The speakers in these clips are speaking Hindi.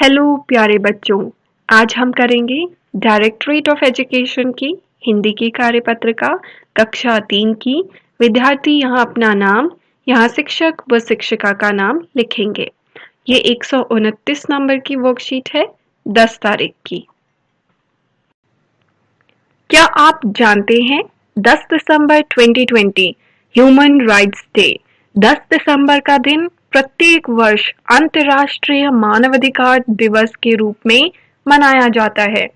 हेलो प्यारे बच्चों, आज हम करेंगे डायरेक्टरेट ऑफ एजुकेशन की हिंदी की कार्यपत्रिका कक्षा 3 की। विद्यार्थी यहाँ अपना नाम, यहाँ शिक्षक व शिक्षिका का नाम लिखेंगे। ये 129 नंबर की वर्कशीट है, 10 तारीख की। क्या आप जानते हैं 10 दिसंबर 2020 ह्यूमन राइट्स डे। 10 दिसंबर का दिन प्रत्येक वर्ष अंतर्राष्ट्रीय मानवाधिकार दिवस के रूप में मनाया जाता है।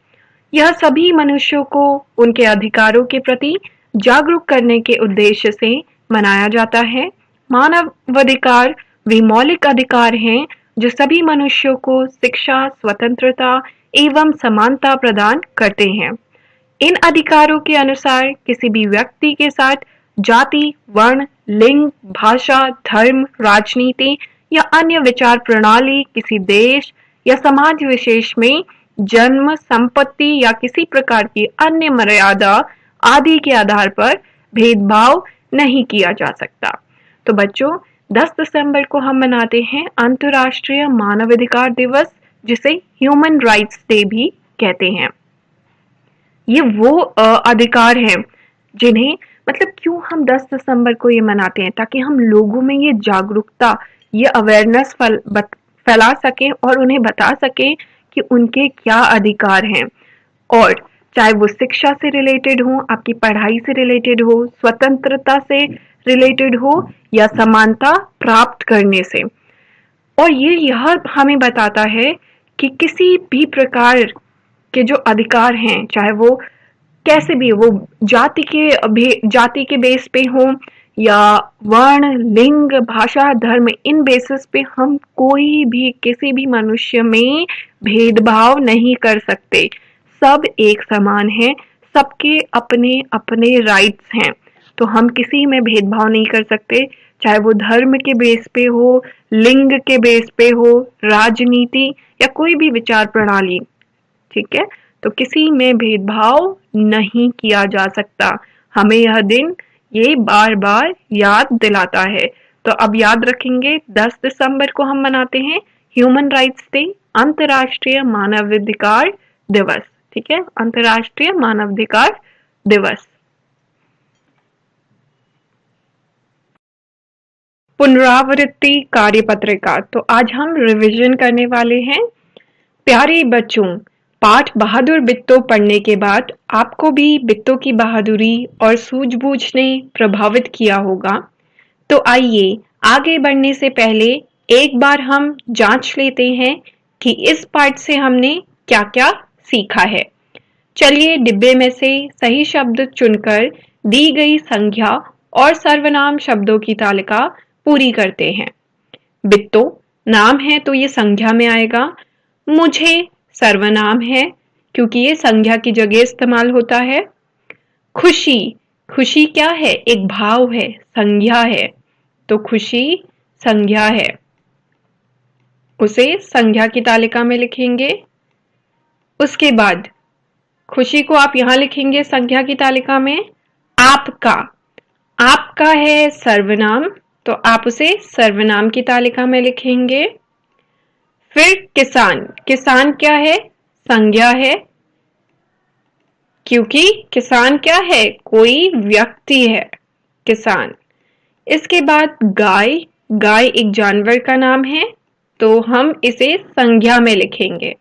यह सभी मनुष्यों को उनके अधिकारों के प्रति जागरूक करने के उद्देश्य से मनाया जाता है। मानवाधिकार वे मौलिक अधिकार हैं जो सभी मनुष्यों को शिक्षा, स्वतंत्रता एवं समानता प्रदान करते हैं। इन अधिकारों के अनुसार किसी भी व्यक्ति के साथ जाति, वर्ण, लिंग, भाषा, धर्म, राजनीति या अन्य विचार प्रणाली, किसी देश या समाज विशेष में जन्म, संपत्ति या किसी प्रकार की अन्य मर्यादा आदि के आधार पर भेदभाव नहीं किया जा सकता। तो बच्चों, 10 दिसंबर को हम मनाते हैं अंतर्राष्ट्रीय मानवाधिकार दिवस, जिसे ह्यूमन राइट्स डे भी कहते हैं। ये वो अधिकार हैं जिन्हें क्यों हम 10 दिसंबर को ये मनाते हैं, ताकि हम लोगों में ये जागरूकता, ये अवेयरनेस फैला सकें और उन्हें बता सकें कि उनके क्या अधिकार हैं। और चाहे वो शिक्षा से रिलेटेड हो, आपकी पढ़ाई से रिलेटेड हो, स्वतंत्रता से रिलेटेड हो या समानता प्राप्त करने से। और ये यह हमें बताता है कि किसी भी प्रकार के जो अधिकार हैं, चाहे वो कैसे भी, वो जाति के बेस पे हो या वर्ण, लिंग, भाषा, धर्म, इन बेसिस पे हम कोई भी किसी भी मनुष्य में भेदभाव नहीं कर सकते। सब एक समान है, सबके अपने अपने राइट्स हैं। तो हम किसी में भेदभाव नहीं कर सकते, चाहे वो धर्म के बेस पे हो, लिंग के बेस पे हो, राजनीति या कोई भी विचार प्रणाली। ठीक है, तो किसी में भेदभाव नहीं किया जा सकता। हमें यह दिन ये बार बार याद दिलाता है। तो अब याद रखेंगे, 10 दिसंबर को हम मनाते हैं ह्यूमन राइट्स डे, अंतर्राष्ट्रीय मानवाधिकार दिवस। ठीक है, अंतर्राष्ट्रीय मानवाधिकार दिवस। पुनरावृत्ति कार्यपत्रिका। तो आज हम रिवीजन करने वाले हैं। प्यारे बच्चों, पाठ बहादुर बिट्टो पढ़ने के बाद आपको भी बिट्टो की बहादुरी और सूझबूझ ने प्रभावित किया होगा। तो आइए आगे बढ़ने से पहले एक बार हम जांच लेते हैं कि इस पाठ से हमने क्या-क्या सीखा है। चलिए डिब्बे में से सही शब्द चुनकर दी गई संज्ञा और सर्वनाम शब्दों की तालिका पूरी करते हैं। बिट्टो नाम है तो ये संज्ञा में आएगा। मुझे सर्वनाम है क्योंकि ये संज्ञा की जगह इस्तेमाल होता है। खुशी, खुशी क्या है? एक भाव है, संज्ञा है, तो खुशी संज्ञा है, उसे संज्ञा की तालिका में लिखेंगे। उसके बाद खुशी को आप यहां लिखेंगे संज्ञा की तालिका में। आपका, आपका है सर्वनाम, तो आप उसे सर्वनाम की तालिका में लिखेंगे। फिर किसान, किसान क्या है? संज्ञा है, क्योंकि किसान क्या है? कोई व्यक्ति है, किसान। इसके बाद गाय, गाय एक जानवर का नाम है, तो हम इसे संज्ञा में लिखेंगे।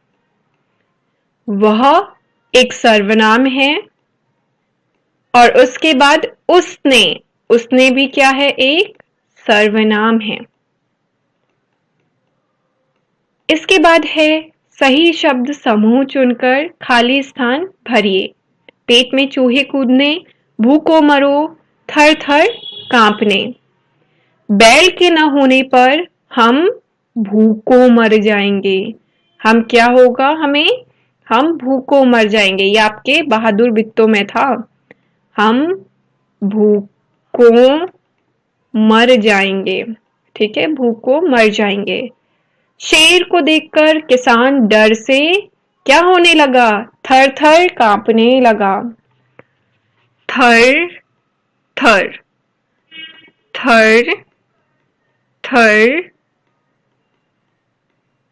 वह एक सर्वनाम है। और उसके बाद उसने, उसने भी क्या है? एक सर्वनाम है। इसके बाद है सही शब्द समूह चुनकर खाली स्थान भरिए। पेट में चूहे कूदने, भूखो मरो, थर थर कांपने। बैल के न होने पर हम भूखों मर जाएंगे। हम क्या होगा हमें? हम भूखों मर जाएंगे। ये आपके बहादुर बिट्टो में था। हम भूखों मर जाएंगे। ठीक है, भूखों मर जाएंगे। शेर को देखकर किसान डर से क्या होने लगा? थर थर कांपने लगा। थर थर, थर थर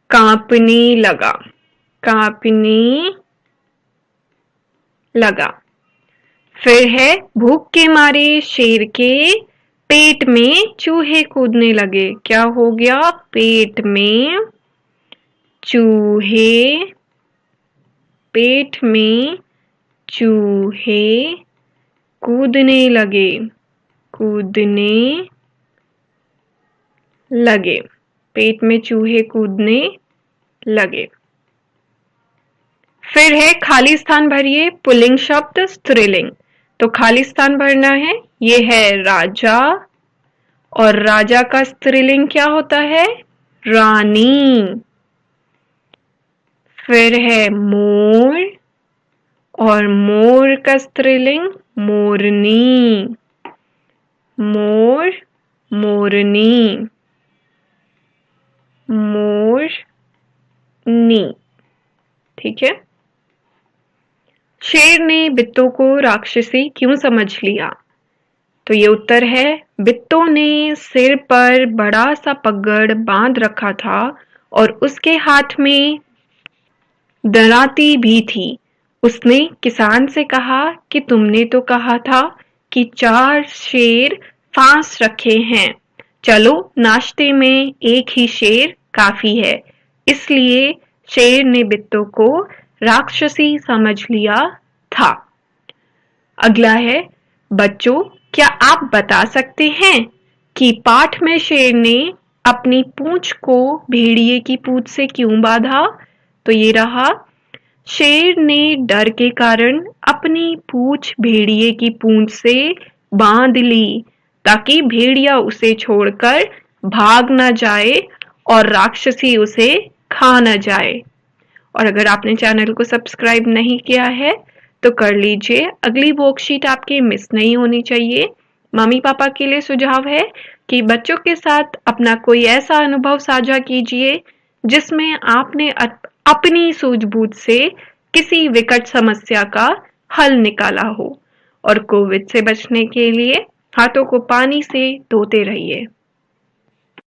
कांपने लगा, कांपने लगा। फिर है भूख के मारे शेर के पेट में चूहे कूदने लगे। क्या हो गया? पेट में चूहे, पेट में चूहे कूदने लगे, कूदने लगे, पेट में चूहे कूदने लगे। फिर है खाली स्थान भरिए, पुल्लिंग शब्द स्त्रीलिंग। तो खाली स्थान भरना है, ये है राजा, और राजा का स्त्रीलिंग क्या होता है? रानी। फिर है मोर, और मोर का स्त्रीलिंग मोरनी, मोर, मोरनी, मोरनी। ठीक है। शेर ने बित्तों को राक्षसी क्यों समझ लिया? तो ये उत्तर है, बित्तों ने सिर पर बड़ा सा पगड़ बांध रखा था और उसके हाथ में दराती भी थी। उसने किसान से कहा कि तुमने तो कहा था कि 4 शेर फांस रखे हैं, चलो नाश्ते में एक ही शेर काफी है। इसलिए शेर ने बित्तों को राक्षसी समझ लिया था। अगला है, बच्चों क्या आप बता सकते हैं कि पाठ में शेर ने अपनी पूंछ को भेड़िए की पूंछ से क्यों बांधा? तो ये रहा, शेर ने डर के कारण अपनी पूंछ भेड़िए की पूंछ से बांध ली ताकि भेड़िया उसे छोड़कर भाग न जाए और राक्षसी उसे खा न जाए। और अगर आपने चैनल को सब्सक्राइब नहीं किया है तो कर लीजिए, अगली वर्कशीट आपकी मिस नहीं होनी चाहिए। मम्मी पापा के लिए सुझाव है कि बच्चों के साथ अपना कोई ऐसा अनुभव साझा कीजिए जिसमें आपने अपनी सूझबूझ से किसी विकट समस्या का हल निकाला हो। और कोविड से बचने के लिए हाथों को पानी से धोते रहिए।